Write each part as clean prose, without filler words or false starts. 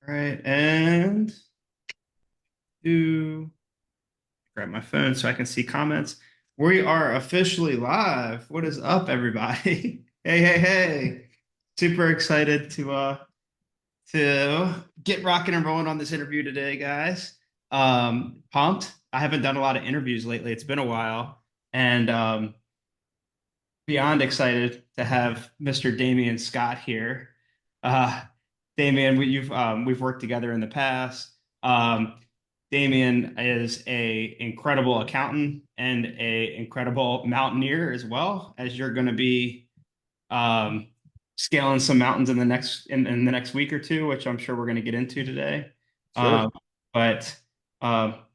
All right, and to grab my phone so I can see comments. We are officially live. What is up, everybody? Hey, hey, hey. Super excited to get rocking and rolling on this interview today, guys. Pumped. I haven't done a lot of interviews lately. It's been a while, and beyond excited to have Mr. Damien Scott here. Uh, Damien, we've worked together in the past. Um, Damien is a incredible accountant and a incredible mountaineer as well, as you're going to be um, scaling some mountains in in the next week or two, which I'm sure we're going to get into today. Sure. But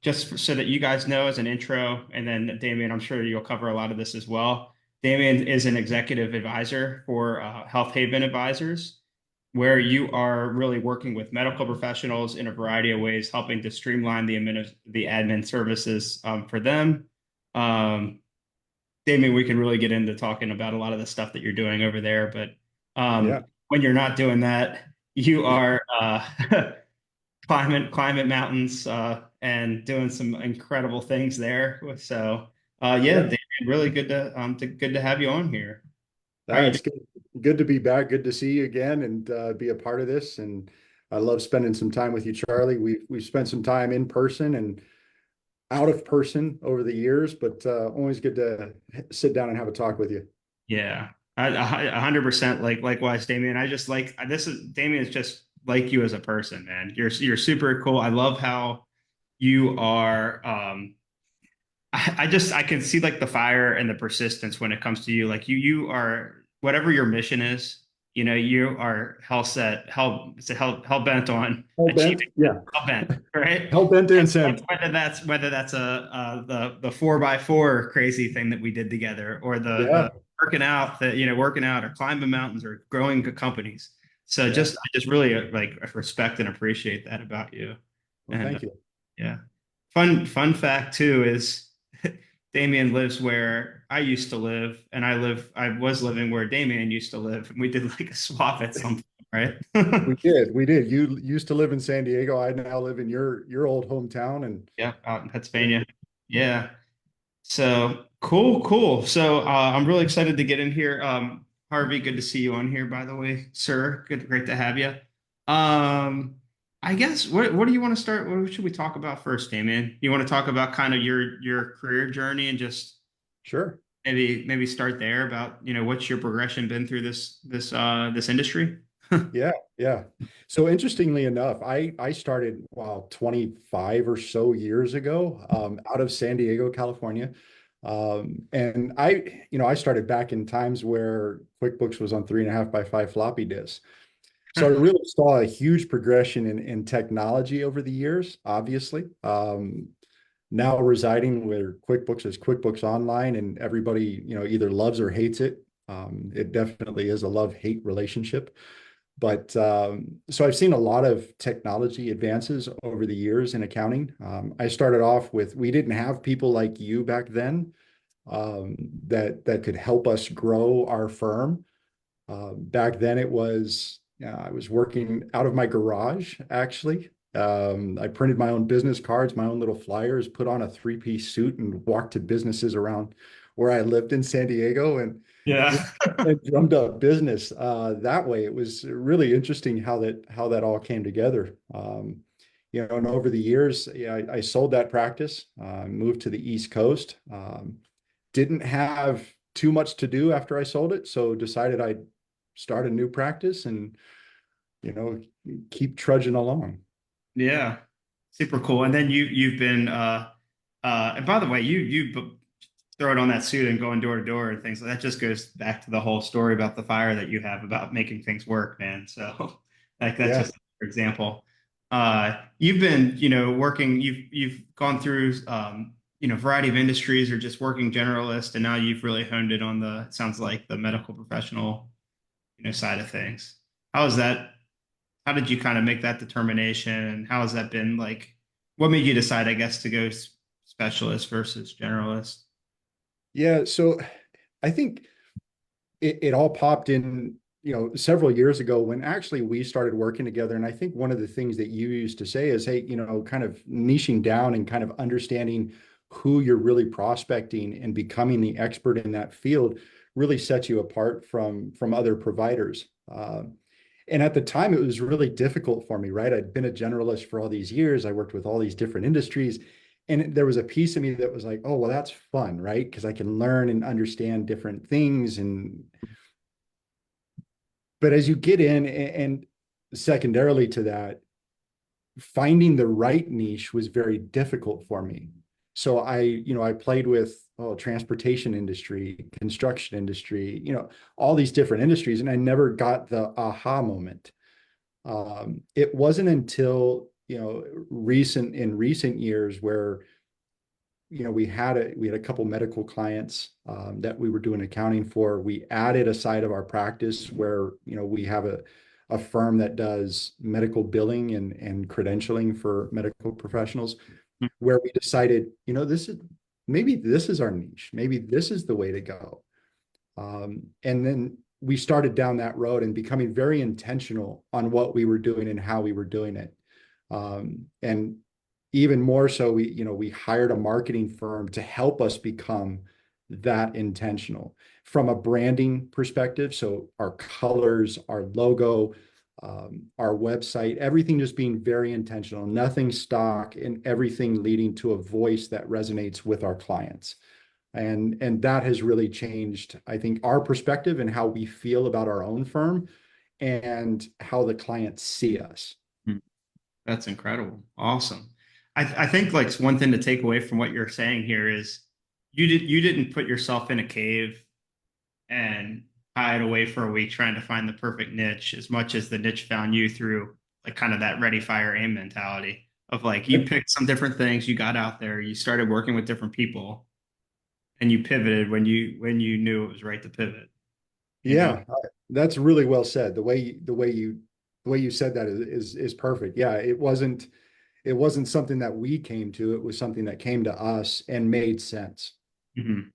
just so that you guys know as an intro, and then Damien, I'm sure you'll cover a lot of this as well. Damien is an executive advisor for Health Haven Advisors, where you are really working with medical professionals in a variety of ways, helping to streamline the admin services for them. Um, Damien, we can really get into talking about a lot of the stuff that you're doing over there, but Yeah. when you're not doing that, you are climate mountains and doing some incredible things there. So yeah, Yeah. Damien, really good to have you on here. How you It's good to be back. Good to see you again and be a part of this. And I love spending some time with you, Charlie. We've spent some time in person and out of person over the years, but always good to sit down and have a talk with you. Yeah, 100% likewise, Damien. I just like this is Damien is just like you as a person, man. You're super cool. I love how you are. I can see like the fire and the persistence when it comes to you. Like you are whatever your mission is. You know, you are hell bent on Hell bent? achieving Yeah. hell bent, right? Hell bent to And incent. whether that's the 4x4 crazy thing that we did together, or the Yeah. working out or climbing mountains or growing companies. So Yeah. I just really like respect and appreciate that about you. Well, And thank you. yeah, fun fact too is Damien lives where I used to live, and I was living where Damien used to live, and we did like a swap at some point, right? We did. We did. You used to live in San Diego. I now live in your old hometown. And Yeah, out in yeah. Pennsylvania. Yeah. So cool. So I'm really excited to get in here. Harvey, good to see you on here, by the way, sir. Great to have you. Um, I guess what do you want to start? What should we talk about first, Damien? You want to talk about kind of your career journey and just Sure. maybe start there about what's your progression been through this industry? Yeah, yeah. So interestingly enough, I started 25 or so years ago, out of San Diego, California. And I started back in times where QuickBooks was on 3.5 by 5 floppy disks. So I really saw a huge progression in technology over the years, obviously. Now residing where QuickBooks is QuickBooks Online, and everybody, either loves or hates it. It definitely is a love-hate relationship. But so I've seen a lot of technology advances over the years in accounting. I started off with, we didn't have people like you back then, that could help us grow our firm. Back then it was, I was working out of my garage, actually. I printed my own business cards, my own little flyers, put on a three-piece suit and walked to businesses around where I lived in San Diego, Yeah. and drummed up business that way. It was really interesting how that all came together. And over the years, yeah, I sold that practice, moved to the East Coast. Didn't have too much to do after I sold it, so decided I'd start a new practice and you know keep trudging along. Yeah. Super cool. And then you've been and by the way, you throw it on that suit and going door to door and things. That just goes back to the whole story about the fire that you have about making things work, man. So like that's Yeah, just an example. You've been, working, you've gone through variety of industries or just working generalist, and now you've really honed it on it sounds like the medical professional, side of things. How is that? How did you kind of make that determination, and how has that been like? What made you decide, I guess, to go specialist versus generalist? yeah. So I think it all popped in. several years ago when actually we started working together. And I think one of the things that you used to say is, hey, kind of niching down and kind of understanding who you're really prospecting and becoming the expert in that field really sets you apart from other providers. And at the time, it was really difficult for me, right? I'd been a generalist for all these years. I worked with all these different industries. And there was a piece of me that was like, oh, well, that's fun, right? Because I can learn and understand different things. But as you get in, and secondarily to that, finding the right niche was very difficult for me. So I played with transportation industry, construction industry, all these different industries, and I never got the aha moment. It wasn't until, recent years where, we had a couple medical clients that we were doing accounting for. We added a side of our practice where, we have a firm that does medical billing and credentialing for medical professionals, where we decided, this is our niche. Maybe this is the way to go. And then we started down that road and becoming very intentional on what we were doing and how we were doing it. And even more so, we hired a marketing firm to help us become that intentional from a branding perspective. So our colors, our logo, our website, everything just being very intentional, nothing stock, and everything leading to a voice that resonates with our clients. And that has really changed, I think, our perspective and how we feel about our own firm and how the clients see us. That's incredible. Awesome. I think like one thing to take away from what you're saying here is you didn't put yourself in a cave and hide away for a week trying to find the perfect niche as much as the niche found you through like kind of that ready, fire, aim mentality of like you picked some different things, you got out there, you started working with different people, and you pivoted when you knew it was right to pivot, you know? Yeah, that's really well said. The way you said that is perfect. Yeah, it wasn't something that we came to. It was something that came to us and made sense. Mhm.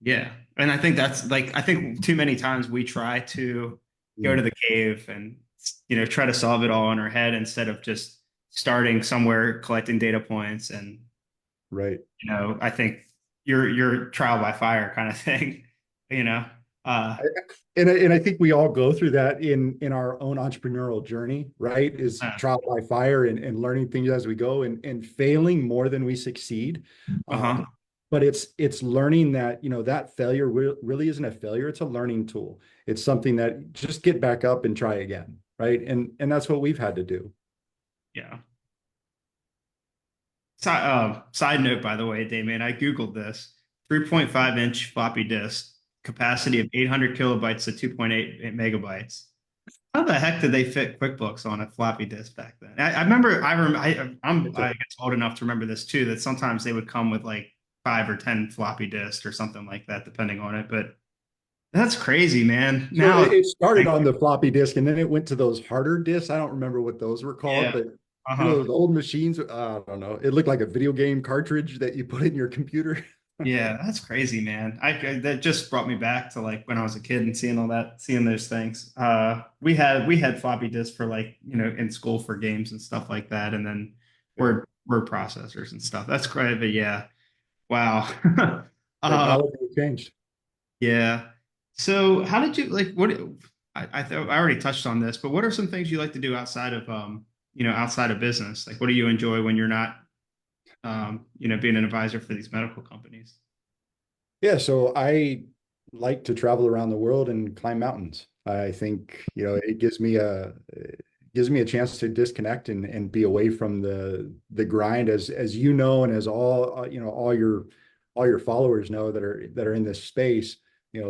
Yeah. And I think that's like, I think too many times we try to go to Mm, the cave and, try to solve it all in our head instead of just starting somewhere, collecting data points. And, right. I think you're trial by fire kind of thing, you know? Uh, And I think we all go through that in our own entrepreneurial journey, right? Is uh, trial by fire and learning things as we go and failing more than we succeed. uh-huh. But it's learning that, that failure really isn't a failure. It's a learning tool. It's something that just get back up and try again, right? And that's what we've had to do. Yeah. Side note, by the way, Damien, I Googled this 3.5-inch floppy disk, capacity of 800 kilobytes to 2.8 megabytes. How the heck did they fit QuickBooks on a floppy disk back then? I remember, It's a I guess old enough to remember this too, that sometimes they would come with like 5 or 10 floppy disks or something like that, depending on it. But that's crazy, man. So Now, it started like, on the floppy disk and then it went to those harder disks. I don't remember what those were called, yeah, but uh-huh. those old machines, I don't know. It looked like a video game cartridge that you put in your computer. Yeah, that's crazy, man. That just brought me back to like when I was a kid and seeing all that, seeing those things. We had floppy disks for like, in school for games and stuff like that, and then Yeah. word processors and stuff. That's great, but yeah, wow. Uh, Technology has changed. yeah. So how did you like what I already touched on this, but what are some things you like to do outside of outside of business? Like what do you enjoy when you're not being an advisor for these medical companies? Yeah, so I like to travel around the world and climb mountains. I think, it gives me a chance to disconnect and be away from the grind as you know, and as all your followers know that are in this space.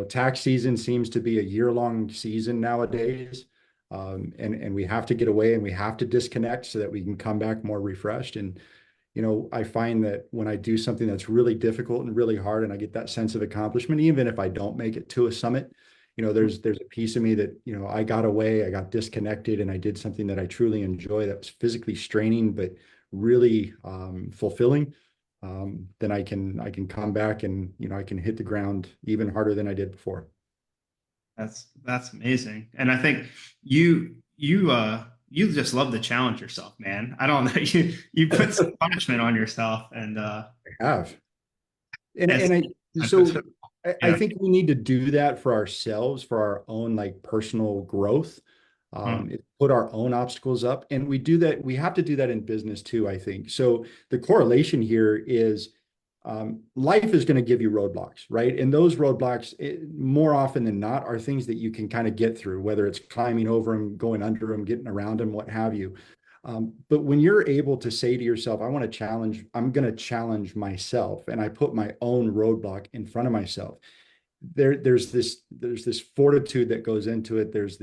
Tax season seems to be a year-long season nowadays. And we have to get away and we have to disconnect so that we can come back more refreshed. And I find that when I do something that's really difficult and really hard and I get that sense of accomplishment, even if I don't make it to a summit, there's a piece of me that, I got away, I got disconnected, and I did something that I truly enjoy that was physically straining, but really fulfilling. Then I can come back and, I can hit the ground even harder than I did before. That's amazing. And I think you just love to challenge yourself, man. I don't know. You put some punishment on yourself and I have. And as and I put so some, I yeah. think we need to do that for ourselves, for our own like personal growth. Mhm. Put our own obstacles up, and we do that. We have to do that in business too, I think. So the correlation here is life is going to give you roadblocks, right? And those roadblocks, more often than not, are things that you can kind of get through, whether it's climbing over them, going under them, getting around them, what have you. But when you're able to say to yourself, I want to challenge, I'm going to challenge myself, and I put my own roadblock in front of myself, there's this fortitude that goes into it. There's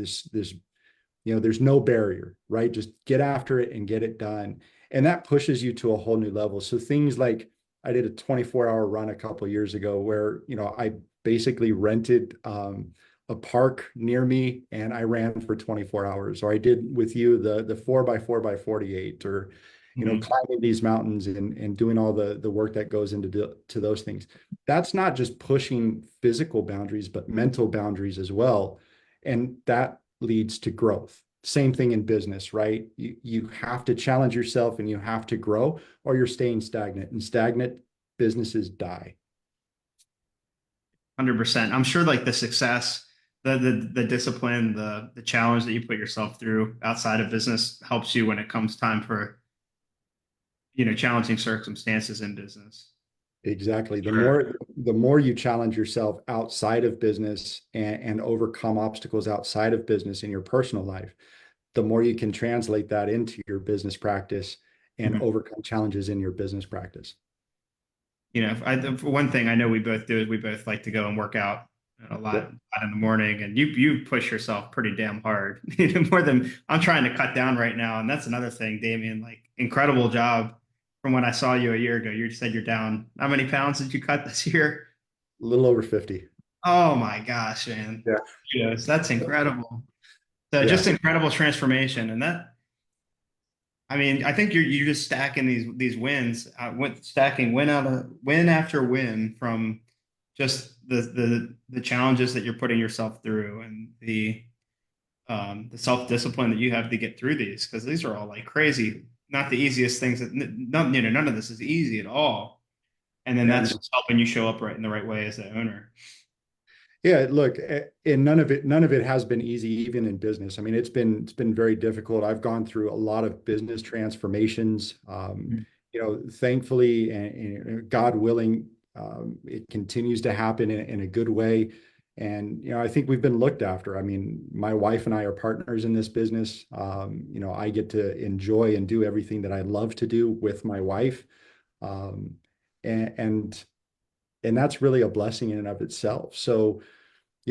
there's no barrier, right? Just get after it and get it done. And that pushes you to a whole new level. So things like I did a 24-hour run a couple of years ago where, I basically rented a park near me and I ran for 24 hours. Or I did with you the 4x4x48, or, Mhm. climbing these mountains and doing all the work that goes into to those things. That's not just pushing physical boundaries, but mental boundaries as well. And that leads to growth. Same thing in business, right? You have to challenge yourself and you have to grow, or you're staying stagnant, and stagnant businesses die. 100%. I'm sure like the success, the discipline, the challenge that you put yourself through outside of business helps you when it comes time for, challenging circumstances in business. Exactly. The Sure. more the more you challenge yourself outside of business and overcome obstacles outside of business in your personal life, the more you can translate that into your business practice and Mhm. overcome challenges in your business practice. For one thing I know we both do is we both like to go and work out Yep. a lot in the morning, and you push yourself pretty damn hard, more than I'm trying to cut down right now. And that's another thing, Damien, like incredible job from when I saw you a year ago. You said you're down. How many pounds did you cut this year? A little over 50. Oh my gosh, man. Yeah. Yes, that's incredible. So Yeah. just incredible transformation. And that, I mean, I think you're just stacking these wins, stacking win after win from just the challenges that you're putting yourself through and the self-discipline that you have to get through these, because these are all like crazy, not the easiest things that none of this is easy at all. And then Yeah. that's just helping you show up right in the right way as the owner. Yeah, look, and none of it has been easy, even in business. I mean, it's been very difficult. I've gone through a lot of business transformations. Thankfully, and God willing, it continues to happen in a good way. And I think we've been looked after. I mean, my wife and I are partners in this business. I get to enjoy and do everything that I love to do with my wife. Um, and and and that's really a blessing in and of itself. So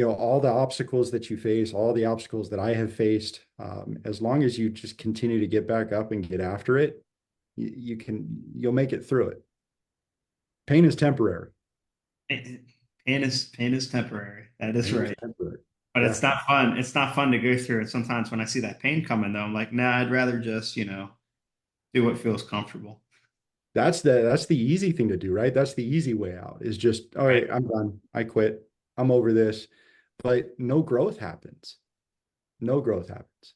all the obstacles that you face, all the obstacles that I have faced, as long as you just continue to get back up and get after it, you'll make it through it. Pain is temporary. Pain is temporary. That is Pain is right. temporary. But Yeah. it's not fun. It's not fun to go through it. Sometimes when I see that pain coming, though, I'm like, nah, I'd rather just, do what feels comfortable. That's the easy thing to do, right? That's the easy way out, is just, all Right. right, I'm done. I quit. I'm over this. But no growth happens. No growth happens.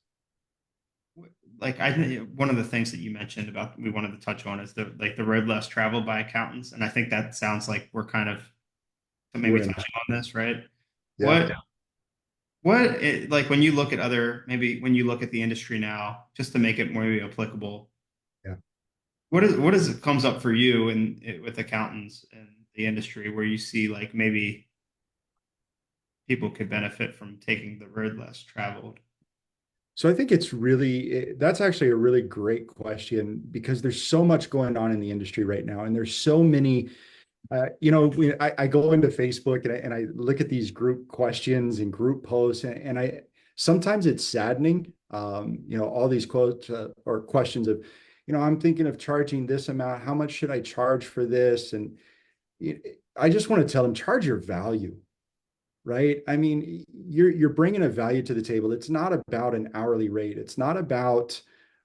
Like I think one of the things that you mentioned about we wanted to touch on is the road less traveled by accountants. And I think that sounds like we're kind of maybe We're in touching on this, right? Yeah. What like when you look at maybe when you look at the industry now, just to make it more maybe applicable, Yeah. what is it comes up for you with accountants in the industry where you see like maybe people could benefit from taking the road less traveled? So I think that's actually a really great question, because there's so much going on in the industry right now, and there's so many. I go into Facebook and I look at these group questions and group posts, and I sometimes it's saddening. All these quotes or questions of, I'm thinking of charging this amount. How much should I charge for this? And I just want to tell them, charge your value, right? I mean, you're bringing a value to the table. It's not about an hourly rate. It's not about,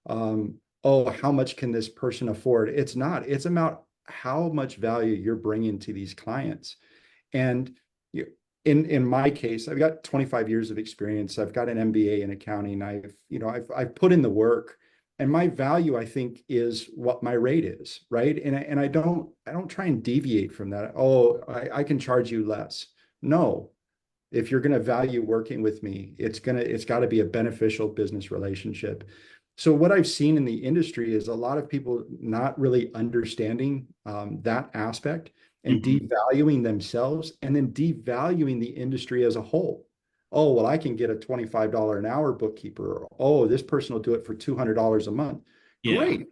oh, how much can this person afford? It's not. It's about how much value you're bringing to these clients. And in my case, I've got 25 years of experience. I've got an MBA in accounting. I've put in the work, and my value, I think, is what my rate is, right? And I don't try and deviate from that. Oh, I can charge you less. No, if you're going to value working with me, it's got to be a beneficial business relationship. So what I've seen in the industry is a lot of people not really understanding that aspect and Mhm. devaluing themselves and then devaluing the industry as a whole. Oh, well, I can get a $25 an hour bookkeeper. Or, oh, this person will do it for $200 a month. Yeah. Great.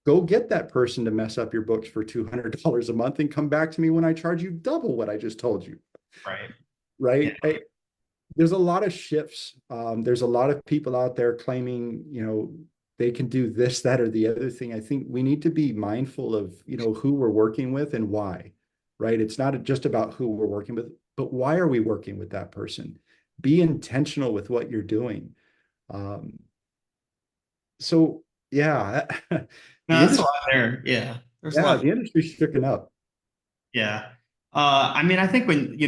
Go get that person to mess up your books for $200 a month and come back to me when I charge you double what I just told you. Right. Yeah. Right. There's a lot of shifts. There's a lot of people out there claiming, they can do this, that, or the other thing. I think we need to be mindful of, who we're working with and why, right? It's not just about who we're working with, but why are we working with that person? Be intentional with what you're doing. Um, so yeah, No, the that's a industry, lot there. Yeah. There's a yeah, lot. the industry's stricken up. Yeah. I mean, I think when,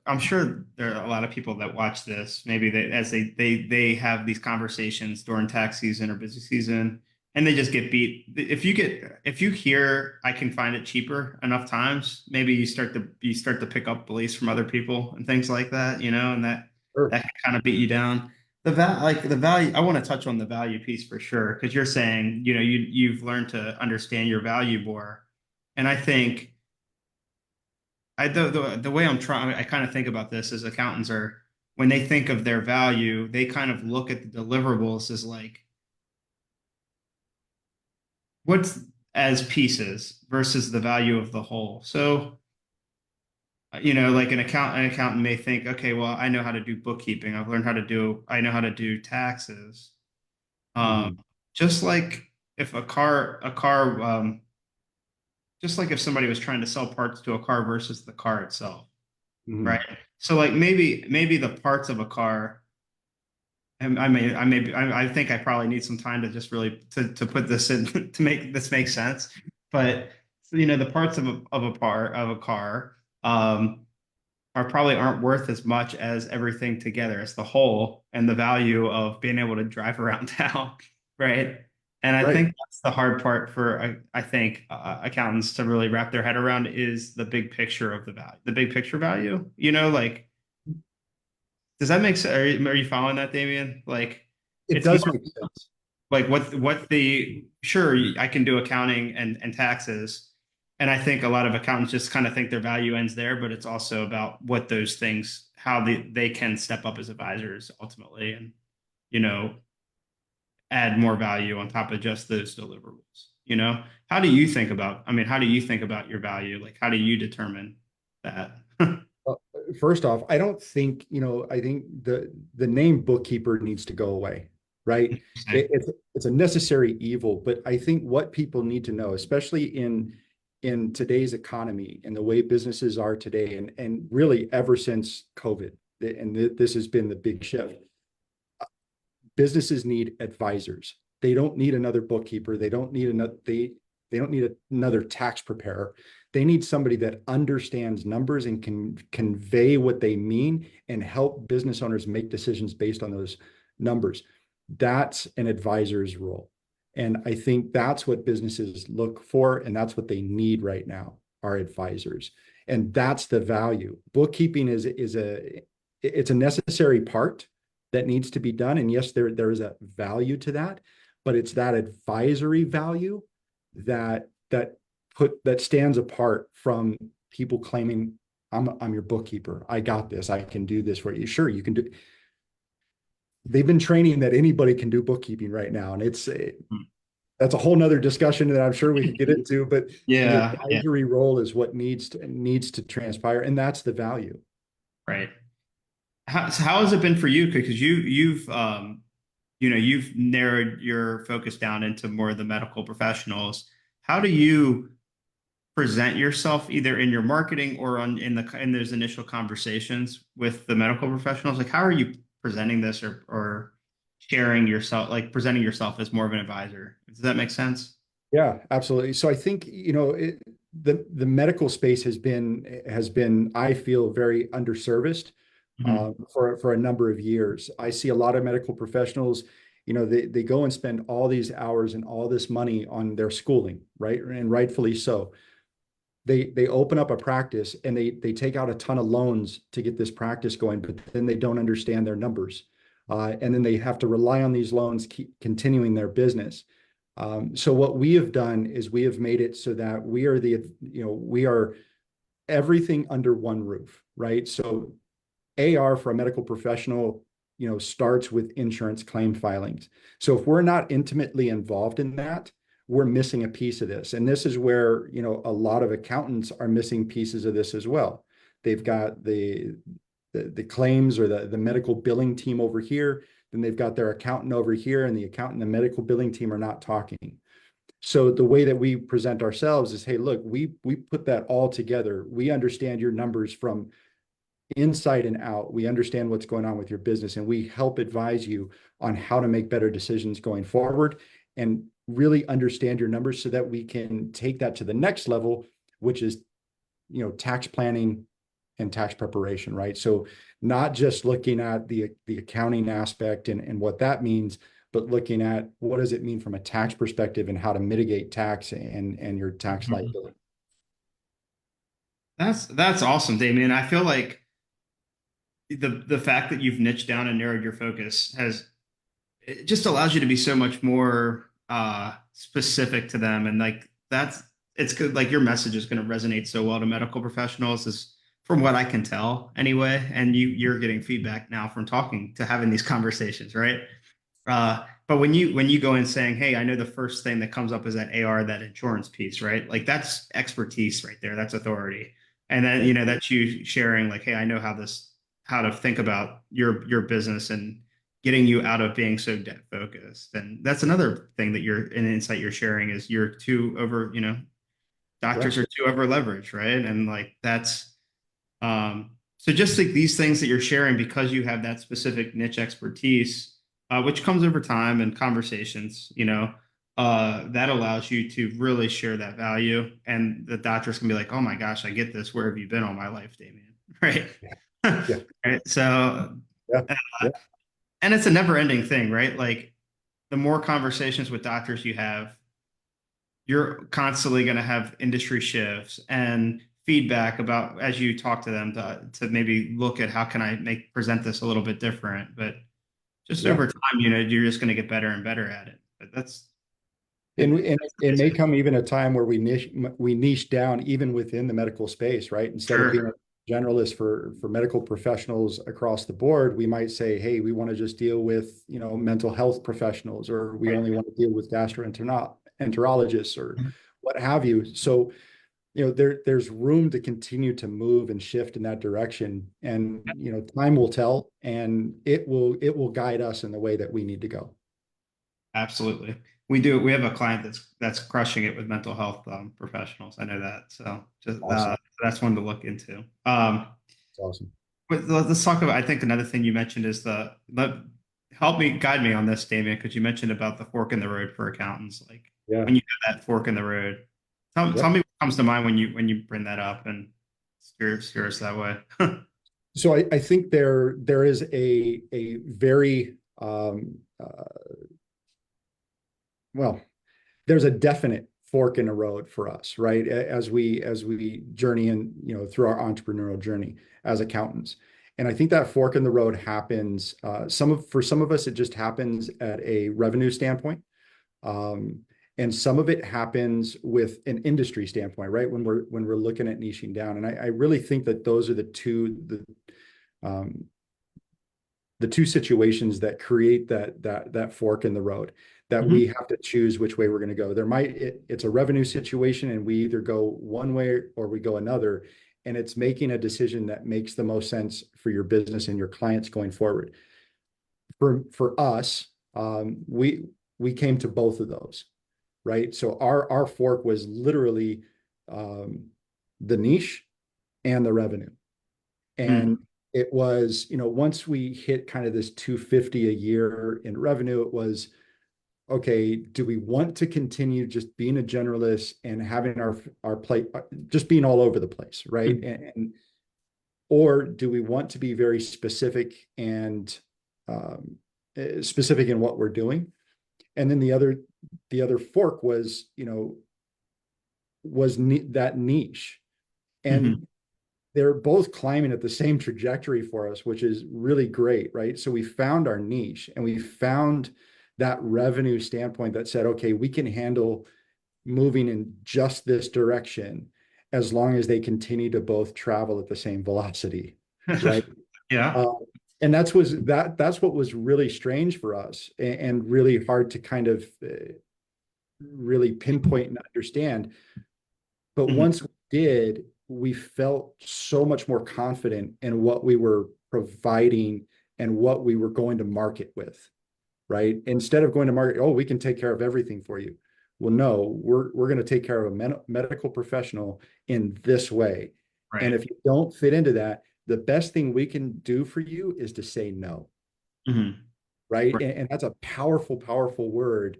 I'm sure there are a lot of people that watch this, maybe they have these conversations during tax season or busy season, and they just get beat. If you hear I can find it cheaper enough times, maybe you start to pick up beliefs from other people and things like that, and Sure. that can kind of beat you down. The value, I want to touch on the value piece for sure, because you're saying, you've learned to understand your value more. And I think the way I'm trying, I kind of think about this as accountants are when they think of their value, they kind of look at the deliverables as like what's as pieces versus the value of the whole. So, like an accountant may think, okay, well, I know how to do bookkeeping. I know how to do taxes. Um, Mhm. just like if just like if somebody was trying to sell parts to a car versus the car itself, right? Mhm. So like maybe the parts of a car, and I think I probably need some time to just really to put this in to make this make sense. But the parts of a car aren't worth as much as everything together as the whole and the value of being able to drive around town, right? And I Right. think that's the hard part for I think accountants to really wrap their head around is the big picture of the value, the big picture value. Like, does that make sense? Are you following that, Damien? Like, It it's more does make sense. like what the sure I can do accounting and taxes, and I think a lot of accountants just kind of think their value ends there, but it's also about what those things how they can step up as advisors ultimately, and you know add more value on top of just those deliverables. How do you think about? I mean, how do you think about your value? Like, how do you determine that? Well, first off, I don't think, I think the name bookkeeper needs to go away, right? Interesting. It's a necessary evil, but I think what people need to know, especially in today's economy and the way businesses are today, and really ever since COVID, and this has been the big shift. Businesses need advisors. They don't need another bookkeeper. They don't need another tax preparer. They need somebody that understands numbers and can convey what they mean and help business owners make decisions based on those numbers. That's an advisor's role. And I think that's what businesses look for, and that's what they need right now are advisors. And that's the value. Bookkeeping it's a necessary part that needs to be done. And yes, there is a value to that, but it's that advisory value that stands apart from people claiming I'm your bookkeeper. I got this. I can do this for you. Sure, you can do. They've been training that anybody can do bookkeeping right now, and that's a whole nother discussion that I'm sure we could get into. But the Yeah, yeah, advisory role is what needs to transpire, and that's the value. right. How has it been for you? Because you've narrowed your focus down into more of the medical professionals. How do you present yourself either in your marketing or in those initial conversations with the medical professionals? Like, how are you presenting this or sharing yourself, like presenting yourself as more of an advisor? Does that make sense? Yeah, absolutely. So I think, the medical space has been, I feel, very underserviced. Mhm. for a number of years. I see a lot of medical professionals, they go and spend all these hours and all this money on their schooling, right? And rightfully so. They open up a practice and they take out a ton of loans to get this practice going, but then they don't understand their numbers. And then they have to rely on these loans, keep continuing their business. So what we have done is we have made it so that we are everything under one roof, right? So AR for a medical professional, starts with insurance claim filings. So if we're not intimately involved in that, we're missing a piece of this. And this is where, a lot of accountants are missing pieces of this as well. They've got the claims or the medical billing team over here, then they've got their accountant over here, and the accountant and the medical billing team are not talking. So the way that we present ourselves is, hey, look, we put that all together. We understand your numbers from inside and out. We understand what's going on with your business, and we help advise you on how to make better decisions going forward and really understand your numbers so that we can take that to the next level, which is, tax planning and tax preparation, right? So not just looking at the accounting aspect and what that means, but looking at what does it mean from a tax perspective and how to mitigate tax and your tax Mhm. liability. That's awesome, Damien. I feel like the fact that you've niched down and narrowed your focus has it just allows you to be so much more specific to them, and like that's it's good. Like your message is going to resonate so well to medical professionals, is from what I can tell anyway. And you're getting feedback now from talking to having these conversations, right? But when you go in saying, "Hey, I know the first thing that comes up is that AR, that insurance piece, right? Like that's expertise right there. That's authority. And then that's you sharing like, "Hey, I know how to think about your business and getting you out of being so debt focused." And that's another thing that you're an insight you're sharing is you're too over, doctors Correct. are too over leveraged, right? And like that's so just like these things that you're sharing because you have that specific niche expertise, which comes over time and conversations, that allows you to really share that value. And the doctors can be like, oh my gosh, I get this. Where have you been all my life, Damien? Right. Yeah. Yeah. Right. So, Yeah. uh, Yeah. and it's a never ending thing, right? Like the more conversations with doctors you have, you're constantly going to have industry shifts and feedback about as you talk to them to maybe look at how can I make present this a little bit different. But just Yeah. over time, you're just going to get better and better at it. But And that's it may amazing. come even a time where we niche down even within the medical space, right? Instead of being Sure. a generalist for medical professionals across the board, we might say, hey, we want to just deal with, mental health professionals, or we Right. only want to deal with gastroenterologists or what have you. So, there's room to continue to move and shift in that direction. And, time will tell, and it will guide us in the way that we need to go. Absolutely. We do. We have a client that's crushing it with mental health professionals. I know that. So just Awesome. that's one to look into. It's awesome. But let's talk about. I think another thing you mentioned is help me guide me on this, Damien, because you mentioned about the fork in the road for accountants. Like Yeah. when you have that fork in the road, tell Yep. me what comes to mind when you bring that up and steer us that way. So I think there is a very well, there's a definite fork in the road for us, right? As we journey in, through our entrepreneurial journey as accountants. And I think that fork in the road happens, for some of us, it just happens at a revenue standpoint. Um, and some of it happens with an industry standpoint, right? When we're looking at niching down. And I really think that those are um, the two situations that create that fork in the road, that we Mhm. have to choose which way we're going to go. It's a revenue situation, and we either go one way or we go another, and it's making a decision that makes the most sense for your business and your clients going forward. For us, we came to both of those, right? So our fork was literally um, the niche and the revenue. And Mm. it was, once we hit kind of this 250 a year in revenue, it was, okay, do we want to continue just being a generalist and having our plate just being all over the place, right? Mm. And or do we want to be very um, specific in what we're doing? And then the other fork was, that niche. Hmm. And they're both climbing at the same trajectory for us, which is really great, right? So we found our niche and we found that revenue standpoint that said, okay, we can handle moving in just this direction as long as they continue to both travel at the same velocity, right? Yeah. Uh, and that's what was really strange for us, and really hard to kind of really pinpoint and understand. But Hmm. once we did, we felt so much more confident in what we were providing and what we were going to market with, right? Instead of going to market, oh, we can take care of everything for you. Well, no, we're going to take care of a medical professional in this way. And Right. if you don't fit into that, the best thing we can do for you is to say no, Hmm. right? Right. And that's a powerful, powerful word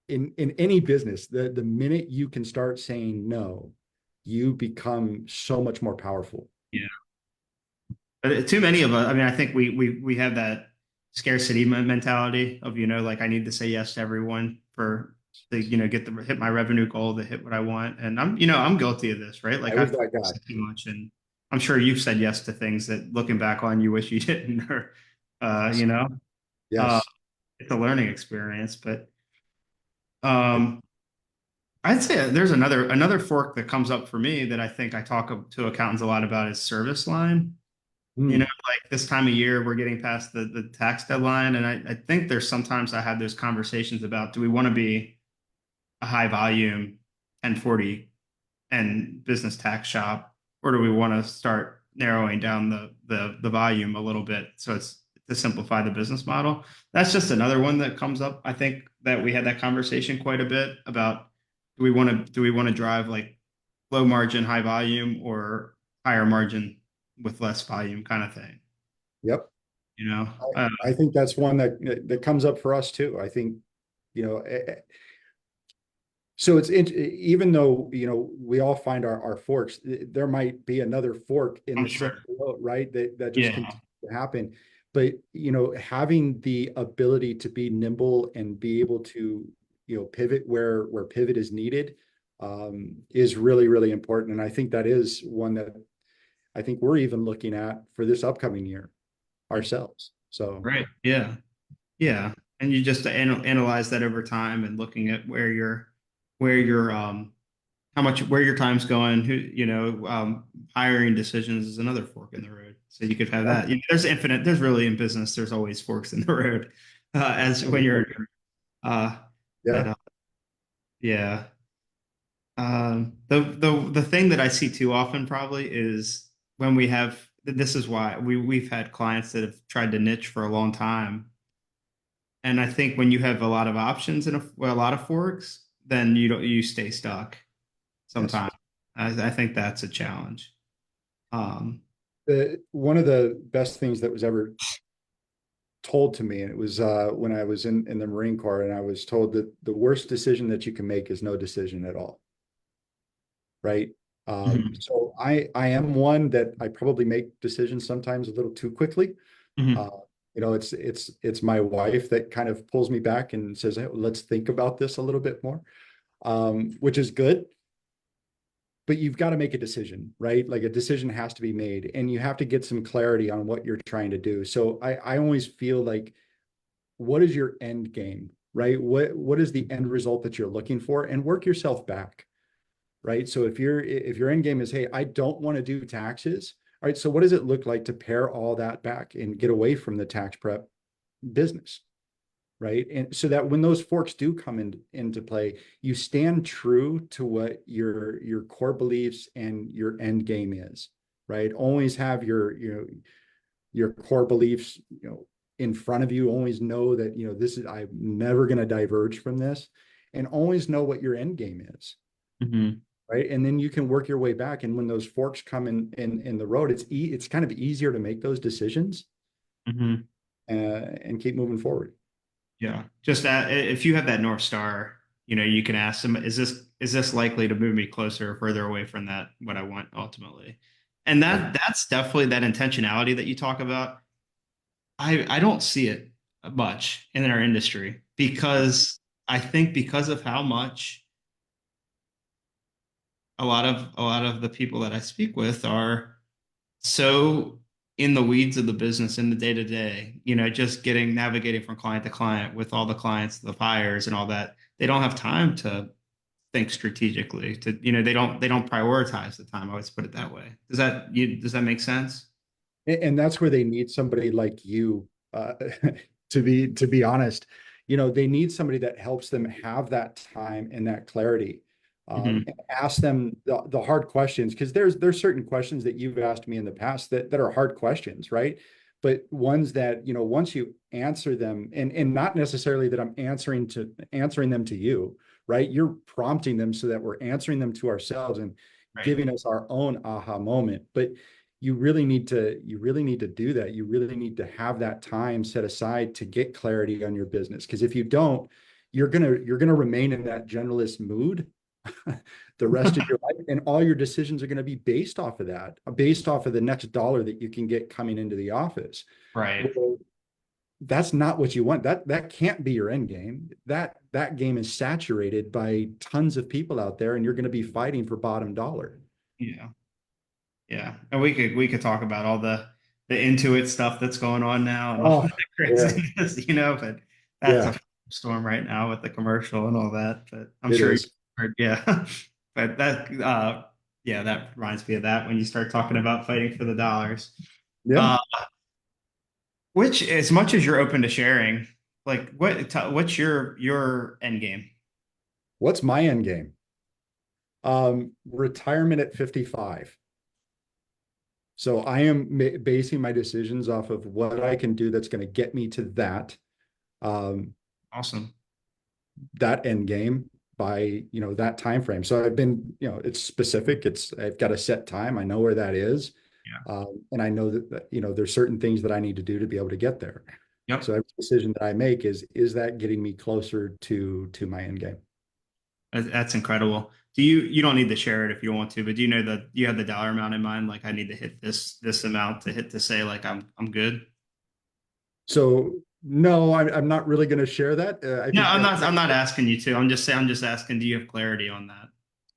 in any business. The minute you can start saying no, you become so much more powerful. Yeah. But too many of us, I mean, I think we have that scarcity mentality of, like I need to say yes to everyone for to, get the hit my revenue goal, to hit what I want. And I'm guilty of this, right? Like I was I've that guy. said too much, and I'm sure you've said yes to things that looking back on you wish you didn't, or uh, Yes. you know, uh, Yes. it's a learning experience. But um, I'd say there's another fork that comes up for me that I think I talk to accountants a lot about is service line. Mm, Like this time of year, we're getting past the tax deadline. And I think there's sometimes I have those conversations about, do we want to be a high volume 1040 and business tax shop, or do we want to start narrowing down the volume a little bit so it's to simplify the business model? That's just another one that comes up. I think that we had that conversation quite a bit about, do we want to drive like low margin, high volume, or higher margin with less volume kind of thing, yep. you know? I think that's one that comes up for us too. I think, you know, so even though, we all find our forks, there might be another fork in I'm the same sure. boat, right? That just Yeah. continues to happen. But, having the ability to be nimble and be able to, pivot where pivot is needed, is really, really important. And I think that is one that I think we're even looking at for this upcoming year ourselves. So Right. Yeah. Yeah. And you just analyze that over time and looking at where your where your time's going, hiring decisions is another fork in the road. So you could have yeah, that. There's really in business, there's always forks in the road. As when you're, uh, but yeah, yeah. The thing that I see too often probably is when this is why we've had clients that have tried to niche for a long time. And I think when you have a lot of options and a lot of forks, then you stay stuck yes. sometimes. I think that's a challenge. Um, One of the best things that was ever told to me, and it was when I was in the Marine Corps, and I was told that the worst decision that you can make is no decision at all, right? mhm, So I am one that I probably make decisions sometimes a little too quickly. Uh, mhm, it's my wife that kind of pulls me back and says, "Hey, let's think about this a little bit more," which is good. But you've got to make a decision, right? Like a decision has to be made, and you have to get some clarity on what you're trying to do. So I always feel like, what is your end game, right? What is the end result that you're looking for, and work yourself back, right? So if your end game is, hey, I don't want to do taxes, all right, so what does it look like to pare all that back and get away from the tax prep business, right? And so that when those forks do come into play, you stand true to what your core beliefs and your end game is, right? Always have your core beliefs, in front of you. Always know that, this is, I'm never going to diverge from this, and always know what your end game is, mhm, right? And then you can work your way back. And when those forks come in the road, it's kind of easier to make those decisions, mhm. and keep moving forward. Yeah. Just that if you have that North Star, you can ask them, is this likely to move me closer or further away from that what I want ultimately? And Yeah. that's definitely that intentionality that you talk about. I don't see it much in our industry because I think because of how much a lot of the people that I speak with are so in the weeds of the business in the day to day, just getting navigating from client to client with all the clients, the buyers and all that. They don't have time to think strategically they don't prioritize the time. I always put it that way. Does that make sense? And that's where they need somebody like you, to be honest. They need somebody that helps them have that time and that clarity, Hmm. and ask them the hard questions, because there's certain questions that you've asked me in the past that are hard questions, right? But ones that, once you answer them, and not necessarily that I'm answering them to you, right? You're prompting them so that we're answering them to ourselves and Right. giving us our own aha moment. But you really need to do that. You really need to have that time set aside to get clarity on your business. Because if you don't, you're gonna remain in that generalist mood the rest of your life, and all your decisions are going to be based off of that, based off of the next dollar that you can get coming into the office. Right. Well, that's not what you want. That can't be your end game. That game is saturated by tons of people out there, and you're going to be fighting for bottom dollar. Yeah. Yeah. And we could talk about all the Intuit stuff that's going on now and all Oh, the yeah, craziness, but that's yeah, a storm right now with the commercial and all that. But I'm it sure you is. heard, yeah. But yeah, that reminds me of that when you start talking about fighting for the dollars. Yeah. Uh, which, as much as you're open to sharing, like what's your end game? What's my end game? Retirement at 55. So I am basing my decisions off of what I can do that's going to get me to um, Awesome. that end game by, that time frame. So I've been, it's specific. I've got a set time. I know where that is. Yeah. And I know that, there's certain things that I need to do to be able to get there. Yep. So every decision that I make is that getting me closer to my end game? That's incredible. You don't need to share it if you don't want to, but do you know that you have the dollar amount in mind? Like I need to hit this amount to hit to say like I'm good. So no, I'm not really going to share that. I No, think I'm not asking you to. I'm just asking, do you have clarity on that?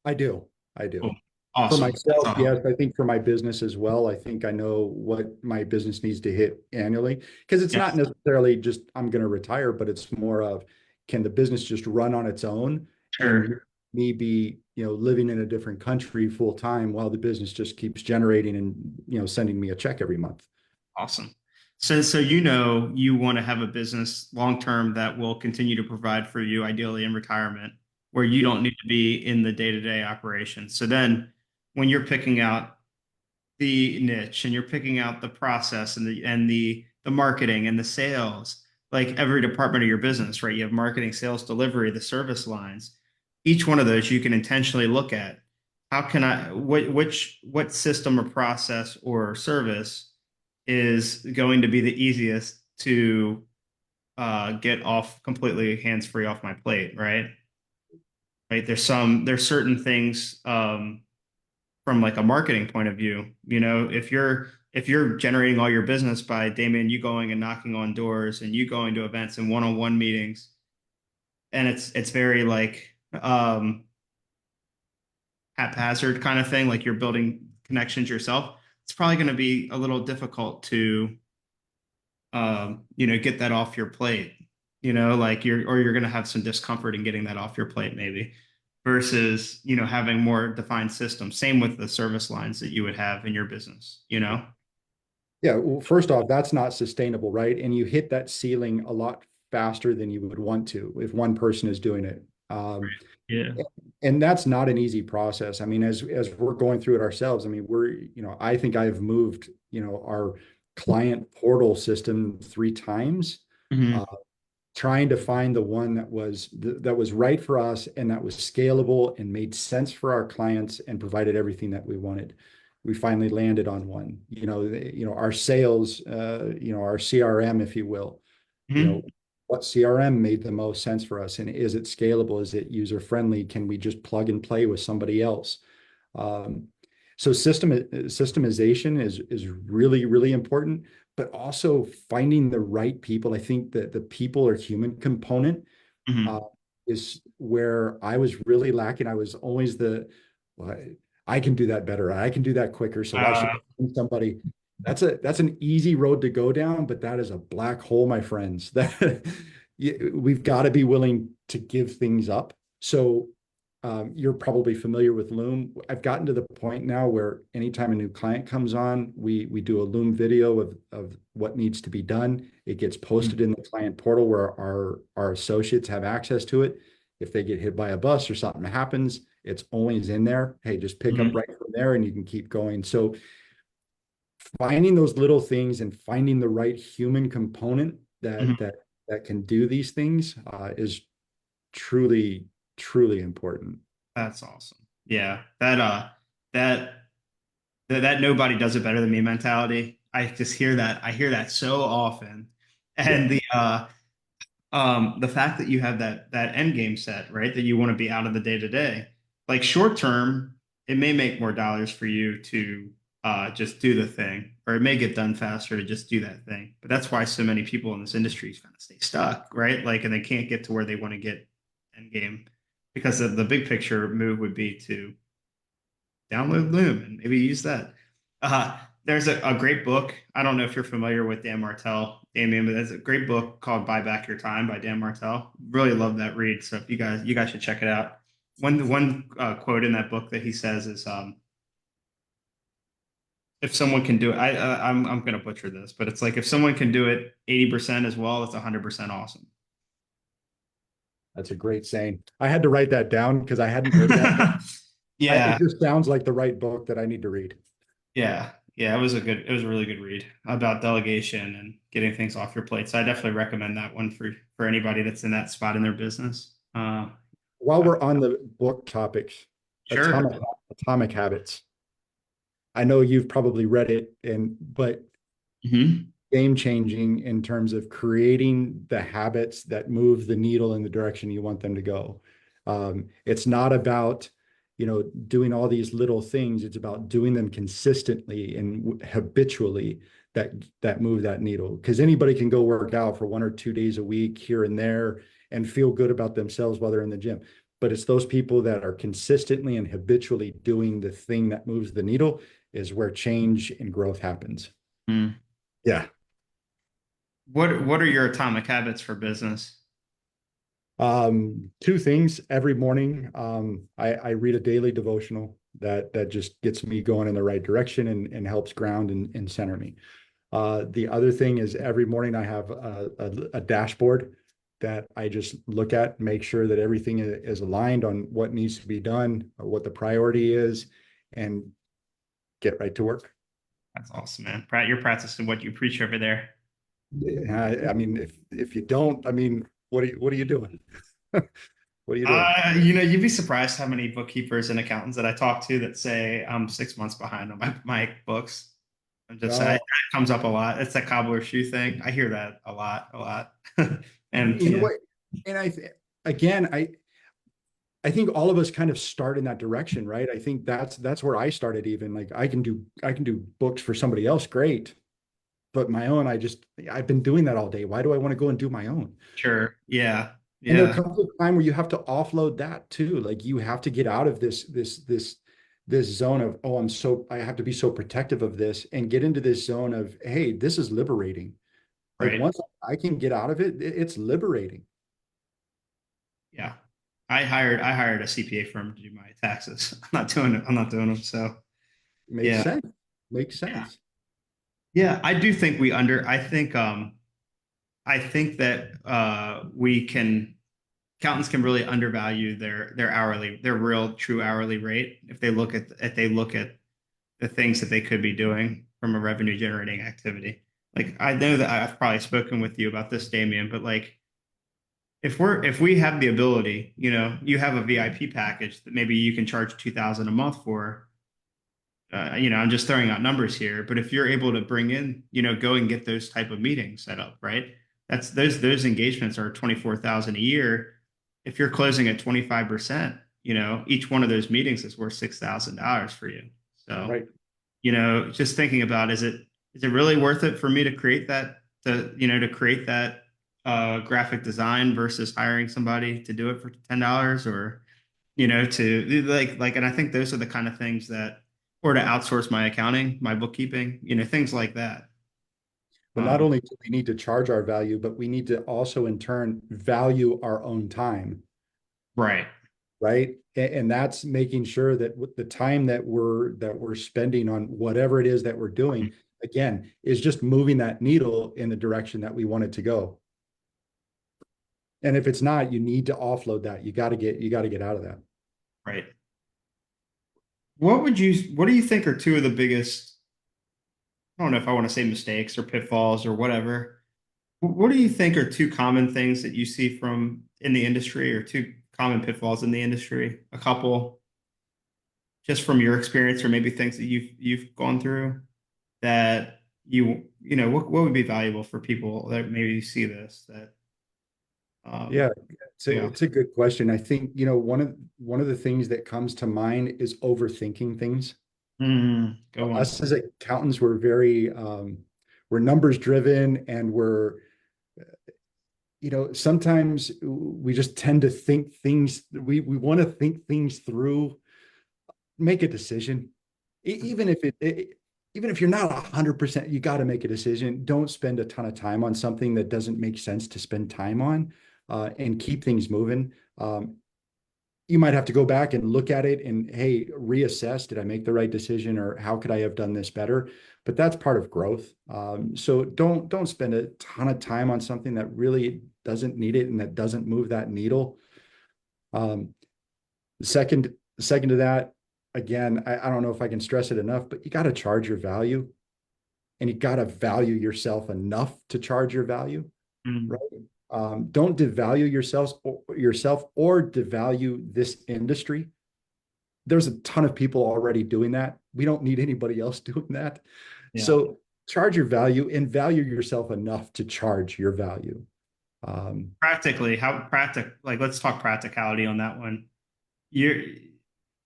I do. I Cool. do. For Awesome. That's myself, all. yes. I think for my business as well, I think I know what my business needs to hit annually, because it's not Yes. necessarily just I'm going to retire, but it's more of, can the business just run on its own, and Sure. me be, living in a different country full time while the business just keeps generating and, sending me a check every month. Awesome. So you want to have a business long term that will continue to provide for you, ideally in retirement, where you Yeah. don't need to be in the day-to-day operations. So then when you're picking out the niche and you're picking out the process and the marketing and the sales, like every department of your business, right? You have marketing, sales, delivery, the service lines. Each one of those you can intentionally look at. How can I what system or process or service is going to be the easiest to get off completely hands free off my plate, right? Right. There's certain things from like a marketing point of view, if you're generating all your business by Damien, you going and knocking on doors and you going to events and one-on-one meetings, and it's very like haphazard kind of thing, like you're building connections yourself, it's probably going to be a little difficult to get that off your plate, like you're going to have some discomfort in getting that off your plate maybe versus, having more defined systems. Same with the service lines that you would have in your business. Yeah, well, first off, that's not sustainable, right? And you hit that ceiling a lot faster than you would want to if one person is doing it. Yeah. And that's not an easy process. I mean, as we're going through it ourselves, I mean, I think I've moved, our client portal system 3 times, uh, Hmm. trying to find the one that was right for us and that was scalable and made sense for our clients and provided everything that we wanted. We finally landed on one. Our sales, our CRM, if you will, Hmm. what CRM made the most sense for us, and is it scalable? Is it user friendly? Can we just plug and play with somebody else? Um, So systemization is really, really important, but also finding the right people. I think that the people or human component uh, Hmm. is where I was really lacking. I was always well, I can do that better. I can do that quicker. So why should Uh, I find somebody? That's an easy road to go down, but that is a black hole, my friends. That we've got to be willing to give things up. So you're probably familiar with Loom. I've gotten to the point now where anytime a new client comes on, we do a Loom video of what needs to be done. It gets posted in the client portal where our associates have access to it. If they get hit by a bus or something happens, it's always in there. Hey, just pick up mhm, right from there and you can keep going. So finding those little things and finding the right human component mhm. that can do these things is truly, truly important. That's awesome. Yeah, that that nobody does it better than me mentality. I just hear that. I hear that so often, Yeah. and the fact that you have that end game set, right? That you want to be out of the day to day. Like short term, it may make more dollars for you to just do the thing, or it may get done faster to just do that thing. But that's why so many people in this industry kind of stay stuck, right? Like, and they can't get to where they want to get end game because the big picture move would be to download Loom and maybe use that. There's a great book. I don't know if you're familiar with Dan Martell, Damien, but there's a great book called "Buy Back Your Time" by Dan Martell. Really love that read. So if you guys should check it out. One quote in that book that he says is, "If someone can do it, I'm going to butcher this, but it's like if someone can do it 80% as well, it's 100% awesome." That's a great saying. I had to write that down because I hadn't heard that. It Yeah, just sounds like the right book that I need to read. yeah, yeah. It was a really good read about delegation and getting things off your plate. So I definitely recommend that one for anybody that's in that spot in their business. While we're on the book topics, Sure. Atomic Atomic Habits. I know you've probably read it, and but Hmm. game changing in terms of creating the habits that move the needle in the direction you want them to go. It's not about, doing all these little things. It's about doing them consistently and habitually that move that needle. Because anybody can go work out for 1 or 2 days a week here and there and feel good about themselves while they're in the gym. But it's those people that are consistently and habitually doing the thing that moves the needle is where change and growth happens. Mm. Yeah. What are your atomic habits for business? Two things every morning. I read a daily devotional that just gets me going in the right direction and helps ground and center me. The other thing is every morning I have a dashboard that I just look at, make sure that everything is aligned on what needs to be done, or what the priority is, and get right to work. That's awesome, man. You're practicing what you preach over there. I mean, if you don't, I mean, what are you doing? What are you doing? You'd be surprised how many bookkeepers and accountants that I talk to that say I'm 6 months behind on my books. I'm just saying Uh, it comes up a lot. It's that cobbler shoe thing. I hear that a lot, a lot. And you know yeah, what? And again, I think all of us kind of start in that direction, right? I think that's where I started even. Like I can do books for somebody else, great. But my own, I've been doing that all day. Why do I want to go and do my own? sure. Yeah. And there Yeah. comes a time where you have to offload that too. Like you have to get out of this zone of, oh, I have to be so protective of this and get into this zone of, hey, this is liberating. Like Right. once I can get out of it, it's liberating. Yeah. I hired a CPA firm to do my taxes. I'm not doing it. I'm not doing them. So Makes yeah. sense. Makes Yeah. sense. Yeah. I do think I think that we can accountants can really undervalue their real true hourly rate if they look at the things that they could be doing from a revenue generating activity. Like I know that I've probably spoken with you about this, Damien, but like if we have the ability, you have a VIP package that maybe you can charge 2,000 a month for. I'm just throwing out numbers here, but if you're able to bring in, go and get those type of meetings set up, right? That's those engagements are 24,000 a year. If you're closing at 25%, each one of those meetings is worth $6,000 for you. So, Right. just thinking about, is it really worth it for me to create that graphic design versus hiring somebody to do it for $10, or, to and I think those are the kind of things that, or to outsource my accounting, my bookkeeping, things like that. Well, not Um, only do we need to charge our value, but we need to also in turn value our own time, right. right? And that's making sure that with the time that we're spending on whatever it is that we're doing, again, is just moving that needle in the direction that we want it to go. And if it's not, you need to offload that. You got to get out of that. Right. What do you think are two of the biggest, I don't know if I want to say mistakes or pitfalls or whatever. What do you think are two common things that you see from in the industry, or two common pitfalls in the industry? A couple, just from your experience, or maybe things that you've gone through that what would be valuable for people that maybe see this that Yeah, um yeah. it's a good question. I think, one of the things that comes to mind is overthinking things. Go on. Us as accountants, we're numbers driven, and sometimes we just tend to think things, we want to think things through, make a decision. Even if even if you're not 100%, you got to make a decision. Don't spend a ton of time on something that doesn't make sense to spend time on, and keep things moving. You might have to go back and look at it and, hey, reassess, did I make the right decision, or how could I have done this better? But that's part of growth. So don't spend a ton of time on something that really doesn't need it and that doesn't move that needle. Um, second to that, again, I don't know if I can stress it enough, but you got to charge your value, and you got to value yourself enough to charge your value, Mm, right? Don't devalue yourself or devalue this industry. There's a ton of people already doing that. We don't need anybody else doing that. yeah. So charge your value and value yourself enough to charge your value. Um, Practically, how like, let's talk practicality on that one. You're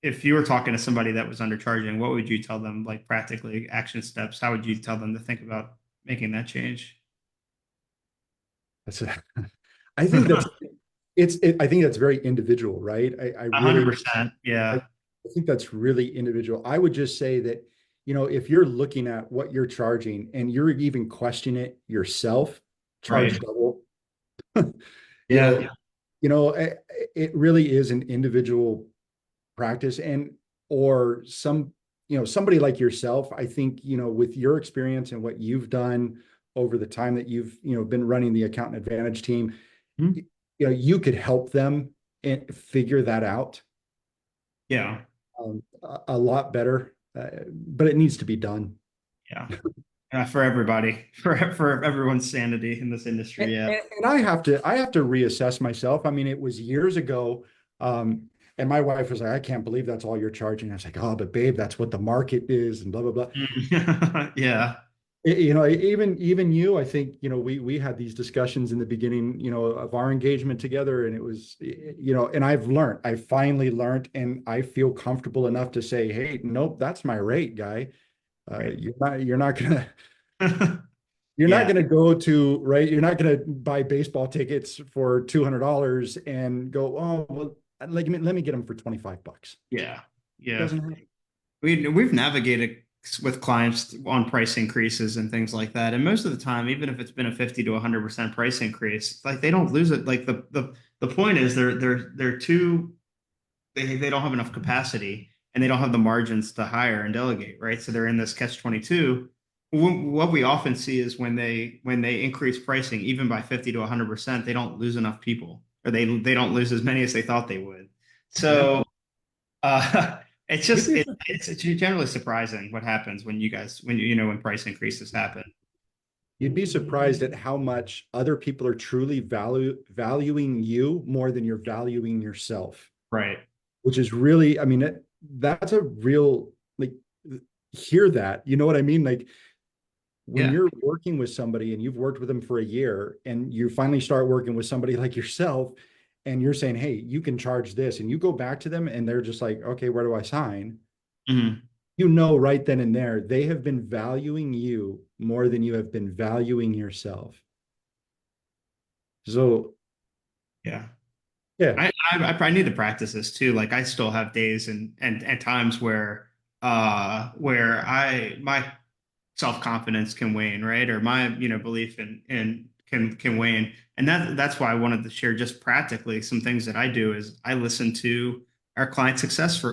If you were talking to somebody that was undercharging, what would you tell them, like, practically action steps? How would you tell them to think about making that change? that's a, I think that's I think that's very individual, right? I really 100%. I, Yeah. I think that's really individual. I would just say that, if you're looking at what you're charging and you're even questioning it yourself, charge Right. double. You know, Yeah. it really is an individual practice, and or somebody like yourself. I think, with your experience and what you've done over the time that you've, been running the Accountant Advantage team, Mhm. you could help them and figure that out, Yeah. a lot better. But it needs to be done. Yeah. For everybody, for everyone's sanity in this And, industry. Yeah. and I have to reassess myself. I mean, it was years ago. And my wife was like, I can't believe that's all you're charging. I was like, oh, but babe, that's what the market is, and blah, blah, blah. Yeah. Even you, I think, we had these discussions in the beginning, of our engagement together, and it was, and I finally learned, and I feel comfortable enough to say, hey, nope, that's my rate, guy. Right. You're not gonna you're not Yeah. gonna go to, right. You're not gonna buy baseball tickets for $200 and go, oh, well, let me get them for $25. Yeah. Yeah. Doesn't happen. We've navigated with clients on price increases and things like that. And most of the time, even if it's been a 50 to 100% price increase, like, they don't lose it. Like, the point is, they're too, they don't have enough capacity, and they don't have the margins to hire and delegate, right? So they're in this catch 22. What we often see is when they increase pricing, even by 50 to 100%, they don't lose enough people, or they don't lose as many as they thought they would. Yeah. So it's You'd just be it's generally surprising what happens when price increases happen. You'd be surprised at how much other people are truly valuing you more than you're valuing yourself, Right. which is really, I mean, that's a real, like, hear that, you know what I mean? Like, when Yeah. you're working with somebody and you've worked with them for a year, and you finally start working with somebody like yourself, and you're saying, hey, you can charge this, and you go back to them and they're just like, okay, where do I sign? Mhm. you know right then and there, they have been valuing you more than you have been valuing yourself. So Yeah. yeah, I probably need to practice this too. Like I still have days and times where my self-confidence can wane, right? Or my, belief in can wane. And that's why I wanted to share just practically some things that I do is I listen to our client success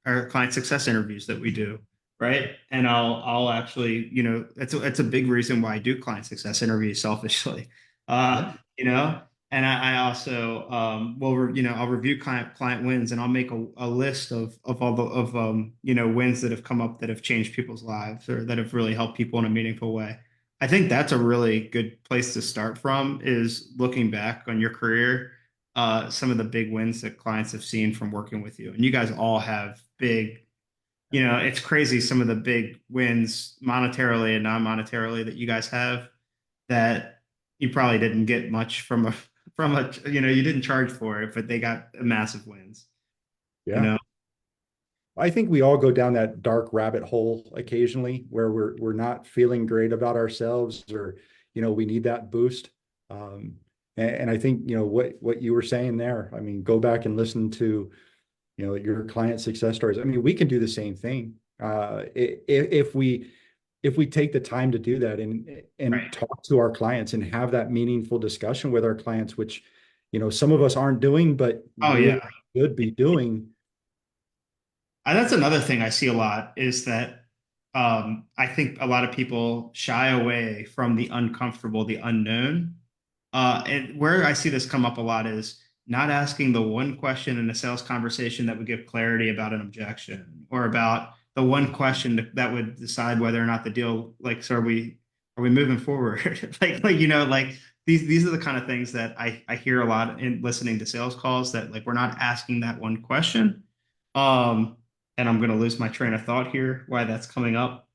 our client success interviews that we do, right? And I'll actually, it's a big reason why I do client success interviews selfishly. yeah, You know, and I also I'll review client wins and I'll make a list of all the of wins that have come up that have changed people's lives or that have really helped people in a meaningful way. I think that's a really good place to start from is looking back on your career, some of the big wins that clients have seen from working with you. And you guys all have big, it's crazy some of the big wins monetarily and non-monetarily that you guys have that you probably didn't get much from a you didn't charge for it, but they got massive wins. You yeah. know, I think we all go down that dark rabbit hole occasionally where we're not feeling great about ourselves or we need that boost. Um, and I think what you were saying there. I mean, go back and listen to your client success stories. I mean, we can do the same thing if we take the time to do that and right? talk to our clients and have that meaningful discussion with our clients, which some of us aren't doing, but Oh yeah. really should be doing. That's another thing I see a lot is that I think a lot of people shy away from the uncomfortable, the unknown. And where I see this come up a lot is not asking the one question in a sales conversation that would give clarity about an objection or about the one question that would decide whether or not the deal, like, so are we moving forward? Like these are the kind of things that I hear a lot in listening to sales calls that like we're not asking that one question. Um, and I'm going to lose my train of thought here, why that's coming up.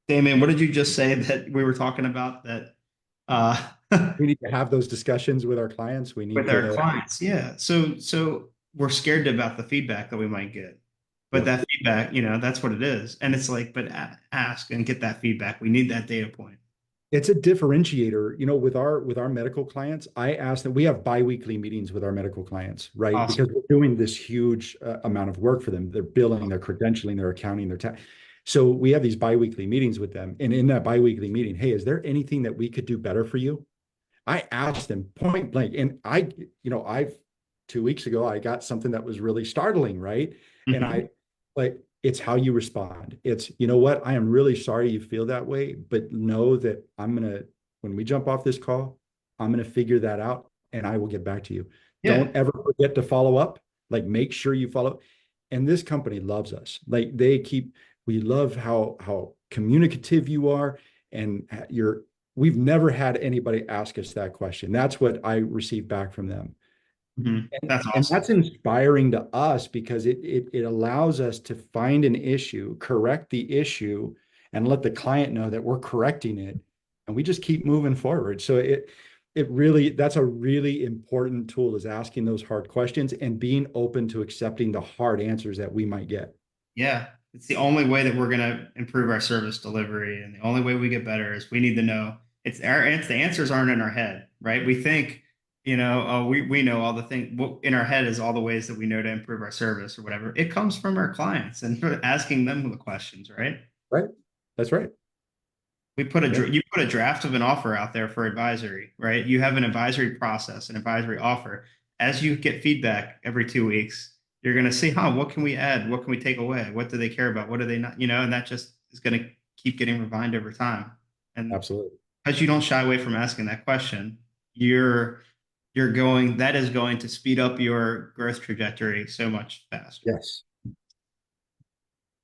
Damien, what did you just say that we were talking about that uh We need to have those discussions with our clients. We need with our to, clients? Yeah. So we're scared about the feedback that we might get. But yep. that feedback, that's what it is. And it's like, but ask and get that feedback. We need that data point. It's a differentiator, with our medical clients. I ask that we have biweekly meetings with our medical clients, right? Awesome. Because we're doing this huge amount of work for them. They're billing, they're credentialing, they're accounting, their tax. So we have these biweekly meetings with them. And in that biweekly meeting, hey, is there anything that we could do better for you? I asked them point blank. And I've 2 weeks ago, I got something that was really startling, right? And Hmm. I like it's how you respond. It's, what, I am really sorry you feel that way, but know that when we jump off this call, I'm gonna figure that out and I will get back to you. Yeah. Don't ever forget to follow up. Like make sure you follow. And this company loves us. Like we love how communicative you are and we've never had anybody ask us that question. That's what I received back from them. Hmm. That's And awesome. that's inspiring to us because it allows us to find an issue, correct the issue, and let the client know that we're correcting it. And we just keep moving forward. So that's a really important tool is asking those hard questions and being open to accepting the hard answers that we might get. Yeah. It's the only way that we're going to improve our service delivery. And the only way we get better is we need to know it's the answers aren't in our head, right? We think, we know all the things what in our head is all the ways that we know to improve our service or whatever. It comes from our clients and asking them the questions, right? Right? That's right. Yeah. You put a draft of an offer out there for advisory, right? You have an advisory process, an advisory offer. As you get feedback every 2 weeks, you're going to see, what can we add? What can we take away? What do they care about? What do they not, and that just is going to keep getting refined over time. And Absolutely. because you don't shy away from asking that question, that is going to speed up your growth trajectory so much faster. Yes.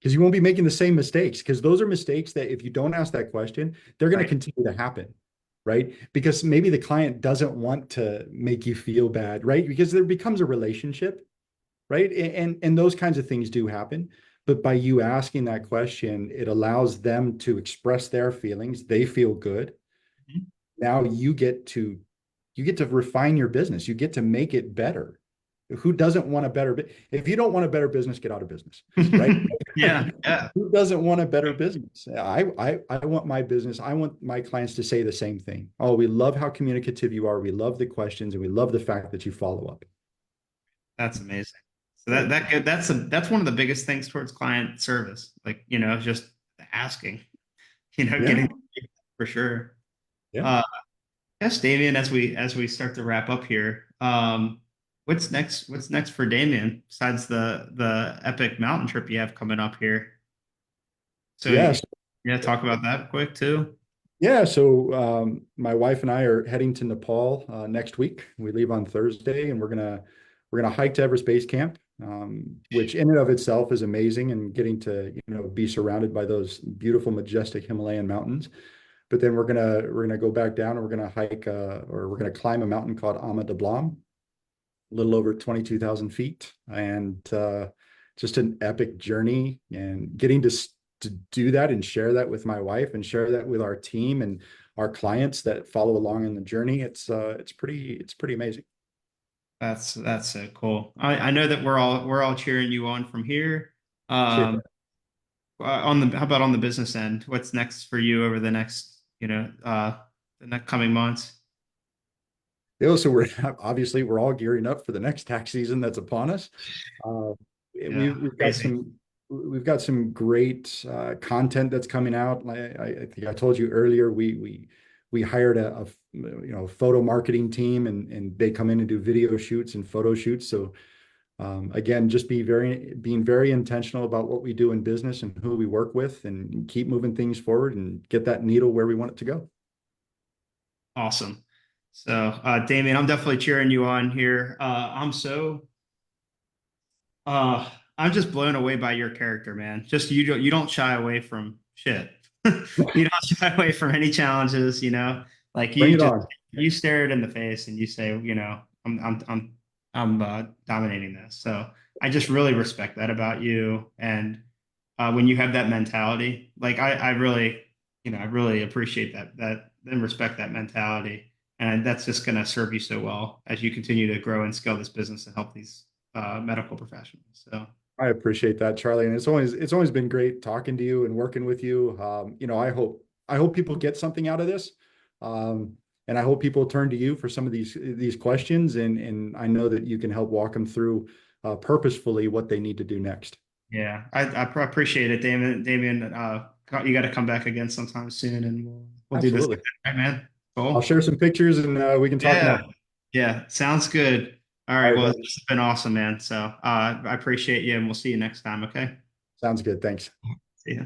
Because you won't be making the same mistakes because those are mistakes that if you don't ask that question, they're going to Right. continue to happen, right? Because maybe the client doesn't want to make you feel bad, right? Because there becomes a relationship, right? And those kinds of things do happen. But by you asking that question, it allows them to express their feelings. They feel good. Now you get to refine your business. You get to make it better. Who doesn't want a better, if you don't want a better business, get out of business, right? Yeah, yeah. Who doesn't want a better business? I want my business, I want my clients to say the same thing. Oh, we love how communicative you are. We love the questions and we love the fact that you follow up. That's amazing. So that's one of the biggest things towards client service. Like, just asking, Yeah. getting for sure. Yeah. Uh, yes, Damien, as we start to wrap up here, what's next? What's next for Damien besides the epic mountain trip you have coming up here? So Yes. yeah, talk about that quick too. Yeah. So my wife and I are heading to Nepal next week. We leave on Thursday, and we're gonna hike to Everest Base Camp, which in and of itself is amazing, and getting to be surrounded by those beautiful, majestic Himalayan mountains. But then we're gonna go back down, and we're gonna hike or we're gonna climb a mountain called Ama de Blam, a little over 22,000 feet, and just an epic journey. And getting to do that and share that with my wife and share that with our team and our clients that follow along in the journey, it's pretty amazing. That's so cool. I know that we're all cheering you on from here. Cheers. Um, how about on the business end? What's next for you over the next, the next coming months? So we're obviously we're all gearing up for the next tax season that's upon us. Uh, Yeah, we've got crazy. some great content that's coming out. I think I told you earlier, we hired a photo marketing team, and they come in and do video shoots and photo shoots. So again, just being very intentional about what we do in business and who we work with, and keep moving things forward and get that needle where we want it to go. Awesome. So, Damien, I'm definitely cheering you on here. I'm just blown away by your character, man. Just you don't shy away from shit. You don't shy away from any challenges, Like Bring it on. you stare it in the face and you say, I'm dominating this. So I just really respect that about you. And when you have that mentality, like I really, I really appreciate that and respect that mentality. And that's just going to serve you so well as you continue to grow and scale this business and help these medical professionals. So I appreciate that, Charlie. And it's always been great talking to you and working with you. I hope people get something out of this. And I hope people turn to you for some of these questions. And I know that you can help walk them through purposefully what they need to do next. yeah, I appreciate it, Damien. Damien, you got to come back again sometime soon, and we'll do this Absolutely. again, right, man? I'll Cool. share some pictures, and we can talk Yeah, more. yeah, sounds good. All All right, right, well, buddy. this has been awesome, man. So I appreciate you, and we'll see you next time. Okay. Sounds good. Thanks. See ya.